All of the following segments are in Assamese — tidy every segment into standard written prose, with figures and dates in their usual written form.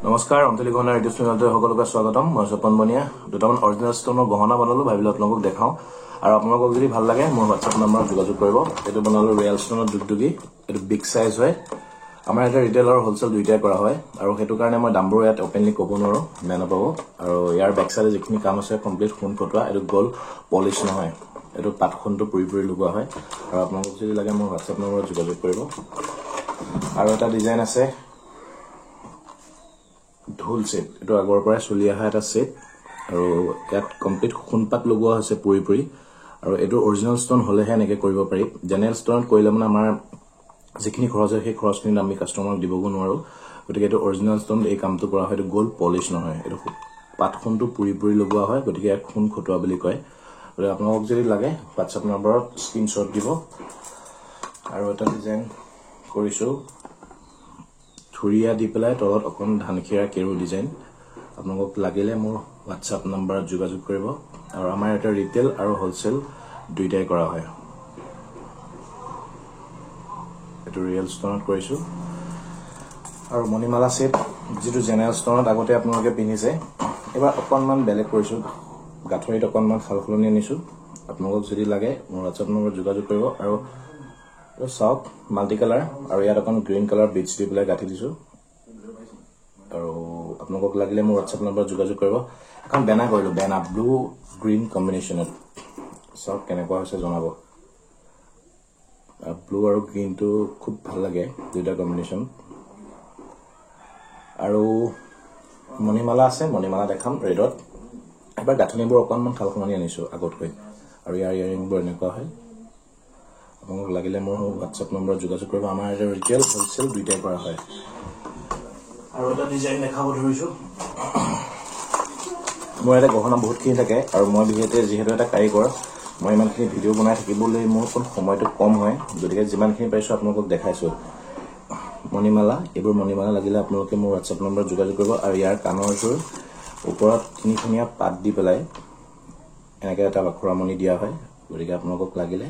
নমস্কাৰ অন্তলি গহনা ৰেডিঅ' চেনেলটোত সকলোকে স্বাগতম। মই স্বপন বনিয়া দুটামান অৰিজিনেল ষ্টনৰ গহনা বনালো, ভাবিলো আপোনালোকক দেখাওঁ। আৰু আপোনালোকক যদি ভাল লাগে মোৰ হোৱাটছআপ নম্বৰত যোগাযোগ কৰিব। এইটো বনালো ৰিয়েল ষ্টনৰ দুগদুগী, এইটো বিগ চাইজ হয়। আমাৰ ইয়াতে ৰিটেইল আৰু হোলচেল দুইটাই কৰা হয়, আৰু সেইটো কাৰণে মই দামবোৰ ইয়াত অপেনলি ক'ব নোৱাৰো, বেয়া নাপাব। আৰু ইয়াৰ বেক চাইডে যিখিনি কাম আছে কমপ্লিট সোণ ফটোৱা, এইটো গ'ল্ড পলিচ নহয়, এইটো পাত সোণটো পুৰি পুৰি লগোৱা হয়। আৰু আপোনালোকক যদি লাগে মোৰ হোৱাটছআপ নম্বৰত যোগাযোগ কৰিব। আৰু এটা ডিজাইন আছে ঢোল ছেট, এইটো আগৰ পৰাই চলি অহা এটা ছেট, আৰু ইয়াত কমপ্লিট সোণপাত লগোৱা হৈছে পুৰি পুৰি। আৰু এইটো অৰিজিনেল ষ্টন হ'লেহে এনেকৈ কৰিব পাৰি। জেনেৰেল ষ্টনত কৰিলে মানে আমাৰ যিখিনি খৰচ হয় সেই খৰচখিনি আমি কাষ্টমাৰক দিবগৈ নোৱাৰোঁ। গতিকে এইটো অৰিজিনেল ষ্টন এই কামটো কৰা হয়। এইটো গ'ল্ড পলিচ নহয়, এইটো পাত সোণটো পুৰি পুৰি লগোৱা হয়, গতিকে ইয়াক সোণ খটোৱা বুলি কয়। গতিকে আপোনালোকক যদি লাগে হোৱাটছআপ নম্বৰত স্ক্ৰীনশ্বট দিব। আৰু এটা ডিজাইন কৰিছোঁ থুৰীয়া দি পেলাই তলত অকণ ধানখীৰা কেৰু ডিজাইন। আপোনালোকক লাগিলে মোৰ হোৱাটছআপ নম্বৰত যোগাযোগ কৰিব। আৰু আমাৰ ইয়াতে ৰিটেইল আৰু হোলচেল দুইটাই কৰা হয়। এইটো ৰিয়েল ষ্টনত কৰিছোঁ। আৰু মণিমালা ছেট, যিটো জেনেৰেল ষ্টনত আগতে আপোনালোকে পিন্ধিছে, এইবাৰ অকণমান বেলেগ কৰিছোঁ, গাঁঠৰিত অকণমান সালসলনি আনিছোঁ। আপোনালোকক যদি লাগে মোৰ হোৱাটছআপ নম্বৰত যোগাযোগ কৰিব। আৰু চাওক মাল্টি কালাৰ, আৰু ইয়াত অকণ গ্ৰীণ কালাৰ বিটছ দি পেলাই গাঁঠি দিছোঁ। আৰু আপোনালোকক লাগিলে মোৰ হোৱাটছআপ নম্বৰত যোগাযোগ কৰিব। এখন বেনা কৰিলোঁ, বেনা ব্লু গ্ৰীণ কম্বিনেশ্যনত, চাওক কেনেকুৱা হৈছে জনাব। ব্লু আৰু গ্ৰীণটো খুব ভাল লাগে, দুইটা কম্বিনেশ্যন। আৰু মণিমালা আছে, মণিমালা দেখাম ৰেডত। এবাৰ গাঁথনিবোৰ অকণমান সালসলনি আনিছোঁ আগতকৈ। আৰু ইয়াৰ ইয়াৰিংবোৰ এনেকুৱা হয়। আপোনালোকক লাগিলে মোৰ হোৱাটছআপ নম্বৰত যোগাযোগ কৰিব। আমাৰ ইয়াতে ৰিটেইল হোলচেল দুইটাই কৰা হয়। আৰু এটা ডিজাইন দেখাব ধৰিছোঁ। মোৰ ইয়াতে গহনা বহুতখিনি থাকে, আৰু মই যিহেতু এটা কাৰিকৰ, মই ইমানখিনি ভিডিঅ' বনাই থাকিবলৈ মোৰ অকণ সময়টো কম হয়। গতিকে যিমানখিনি পাৰিছোঁ আপোনালোকক দেখাইছোঁ। মণিমালা, এইবোৰ মণিমালা লাগিলে আপোনালোকে মোৰ হোৱাটছআপ নম্বৰত যোগাযোগ কৰিব। আৰু ইয়াৰ কাণৰযোৰ ওপৰত তিনিখনীয়া পাত দি পেলাই এনেকৈ এটা বাখুৰামণি দিয়া হয়। গতিকে আপোনালোকক লাগিলে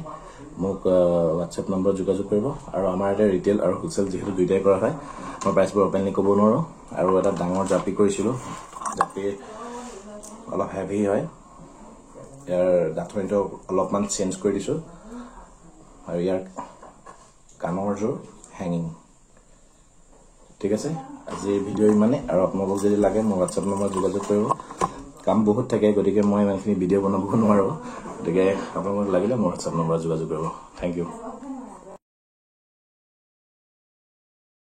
মোক হোৱাটছআপ নম্বৰত যোগাযোগ কৰিব। আৰু আমাৰ ইয়াতে ৰিটেইল আৰু হোলচেল যিহেতু দুইটাই কৰা হয়, মই প্ৰাইচবোৰ অপেনলি ক'ব নোৱাৰোঁ। আৰু এটা ডাঙৰ জাপি কৰিছিলোঁ, জাপি অলপ হেভি হয়, ইয়াৰ গাঁথনিটো অলপমান চেঞ্জ কৰি দিছোঁ। আৰু ইয়াৰ কাণৰযোৰ হেঙিং। ঠিক আছে, আজিৰ ভিডিঅ' ইমানেই। আৰু আপোনালোকক যদি লাগে মোৰ হোৱাটছআপ নম্বৰত যোগাযোগ কৰিব। কাম বহুত থাকে, গতিকে মই ইমানখিনি ভিডিঅ' বনাব নোৱাৰোঁ। গতিকে আপোনালোকক লাগিলে মোৰ হোৱাটছআপ নম্বৰত যোগাযোগ কৰিব। Thank U.